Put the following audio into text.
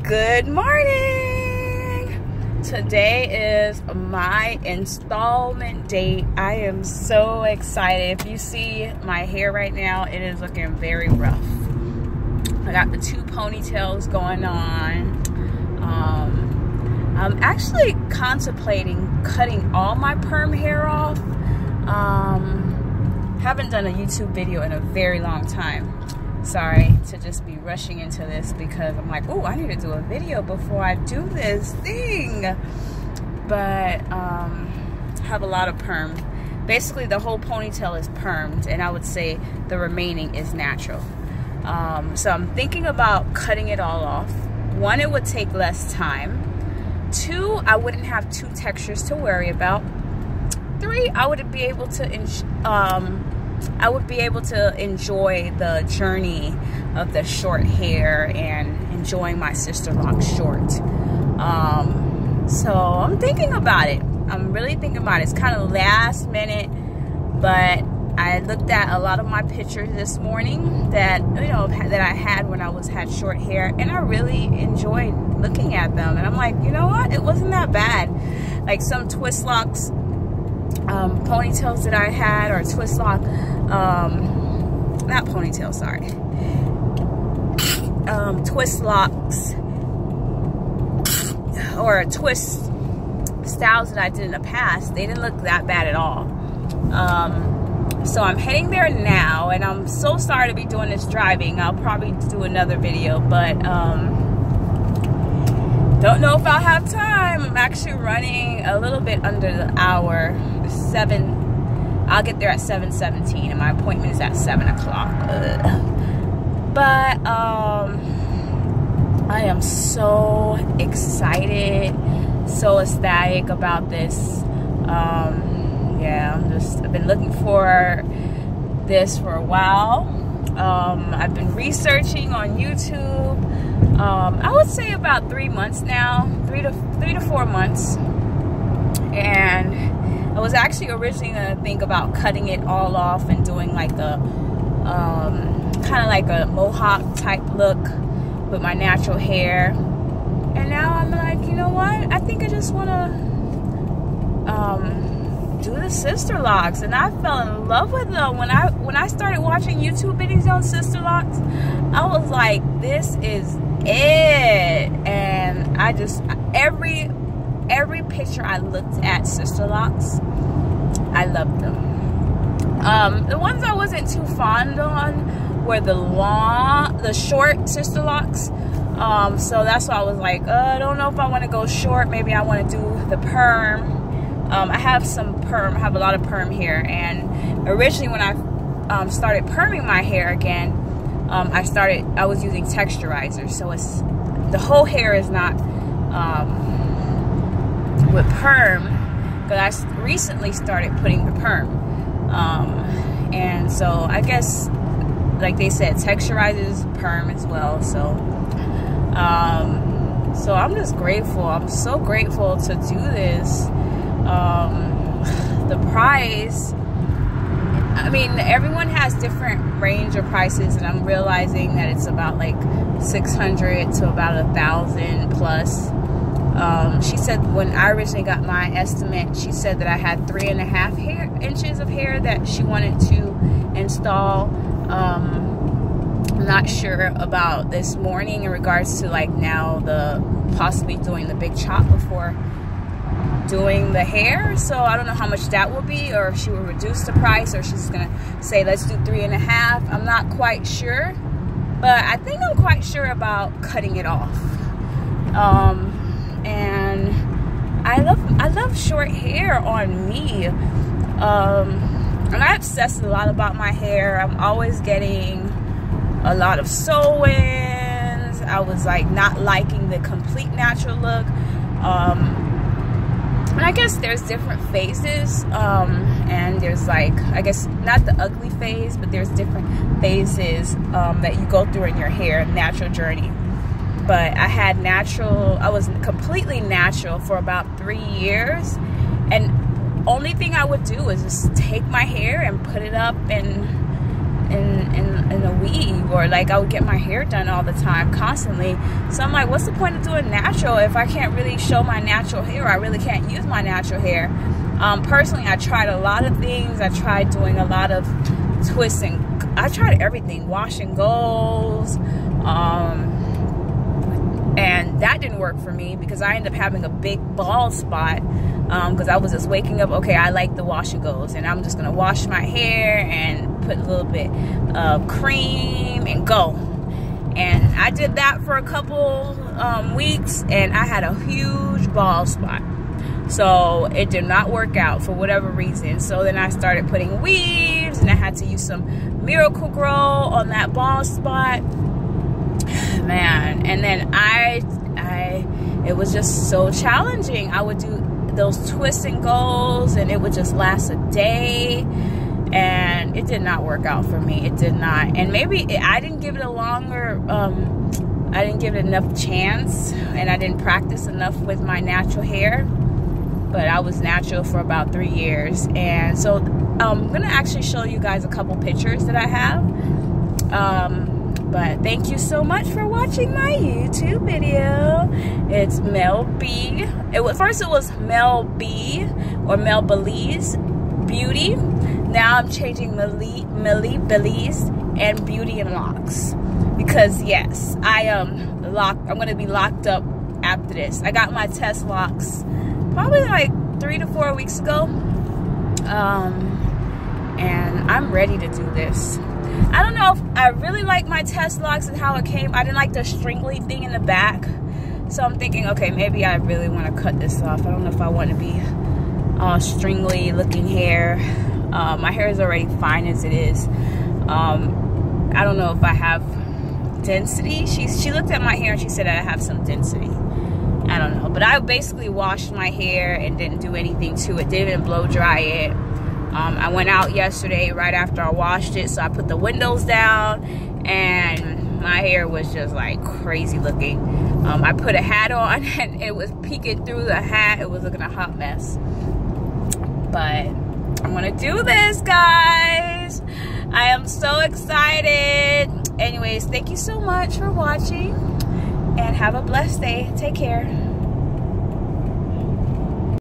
Good morning. Today is my installment date. I am so excited. If you see my hair right now, it is looking very rough. I got the two ponytails going on. I'm actually contemplating cutting all my perm hair off. Haven't done a YouTube video in a very long time. Sorry to just be rushing into this because I'm like, oh, I need to do a video before I do this thing. But have a lot of perm. Basically, the whole ponytail is permed, and I would say the remaining is natural. So I'm thinking about cutting it all off. One, it would take less time. Two, I wouldn't have two textures to worry about. Three, I would be able to enjoy the journey of the short hair and enjoying my Sisterlocks short. So I'm thinking about it. I'm really thinking about it. It's kind of last minute, but I looked at a lot of my pictures this morning that that I had when I had short hair, and I really enjoyed looking at them. And I'm like, you know what? It wasn't that bad. Like some twist locks ponytails that I had, or twist lock, not ponytail, sorry, twist locks or twist styles that I did in the past, they didn't look that bad at all. So I'm heading there now, and I'm so sorry to be doing this driving. I'll probably do another video, but don't know if I'll have time. I'm actually running a little bit under the hour. I'll get there at 7:17, and my appointment is at 7 o'clock. But I am so excited, so ecstatic about this. Yeah, I've been looking for this for a while. I've been researching on YouTube. I would say about 3 months now, three to 4 months. And I was actually originally gonna think about cutting it all off and doing like a kind of like a mohawk type look with my natural hair. And now I'm like, you know what? I think I just wanna do the Sisterlocks, and I fell in love with them when I started watching YouTube videos on Sisterlocks. I was like, this is it. And I just every picture I looked at Sisterlocks, I loved them. The ones I wasn't too fond on were the short Sisterlocks. So that's why I was like, I don't know if I want to go short. Maybe I want to do the perm. I have some perm. I have a lot of perm hair, and originally when I started perming my hair again, I was using texturizers, so the whole hair is not with perm, but I recently started putting the perm, and so I guess, like they said, texturizers perm as well. So so I'm just grateful. I'm so grateful to do this. The price, I mean, everyone has different range of prices, and I'm realizing that it's about like 600 to about 1,000 plus. She said when I originally got my estimate, she said that I had 3.5 inches of hair that she wanted to install. I'm not sure about this morning in regards to like now possibly doing the big chop before doing the hair. So I don't know how much that will be, or if she will reduce the price, or she's gonna say let's do 3.5. I'm not quite sure, but I think I'm quite sure about cutting it off. And I love short hair on me. And I obsess a lot about my hair. I'm always getting a lot of sew-ins. I was like not liking the complete natural look. And I guess there's different phases, and there's like, I guess not the ugly phase, but there's different phases that you go through in your hair, natural journey. But I was completely natural for about 3 years, and only thing I would do is just take my hair and put it up in in a weave, or like I would get my hair done all the time, constantly. So I'm like, what's the point of doing natural if I can't really show my natural hair? I really can't use my natural hair. Personally, I tried a lot of things. I tried doing a lot of twisting. I tried everything, wash and goes, and that didn't work for me because I ended up having a big bald spot because I was just waking up, okay, I like the wash and goes, and I'm just gonna wash my hair and put a little bit of cream and go. And I did that for a couple weeks, and I had a huge bald spot. So it did not work out for whatever reason. So then I started putting weaves, and I had to use some Miracle Grow on that bald spot. Man, and then it was just so challenging. I would do those twists and goes, and it would just last a day, and it did not work out for me. It did not. And maybe I didn't give it a longer, I didn't give it enough chance, and I didn't practice enough with my natural hair. But I was natural for about 3 years, and so I'm gonna actually show you guys a couple pictures that I have. But thank you so much for watching my YouTube video. It's Mel B. First it was Mel B or Mel Belize Beauty. Now I'm changing Melly Belize and Beauty and Locks, because yes, I'm gonna be locked up after this. I got my test locks probably like 3 to 4 weeks ago, and I'm ready to do this. I don't know if I really like my test locks and how it came. I didn't like the stringly thing in the back, so I'm thinking, okay, maybe I really want to cut this off. I don't know if I want to be all stringly looking hair. My hair is already fine as it is. I don't know if I have density. She looked at my hair and she said I have some density. I don't know, but I basically washed my hair and didn't do anything to it. Didn't even blow dry it. I went out yesterday right after I washed it, so I put the windows down, and my hair was just like crazy looking. I put a hat on, and it was peeking through the hat. It was looking a hot mess. But I'm gonna do this, guys. I am so excited. Anyways, thank you so much for watching, and have a blessed day. Take care.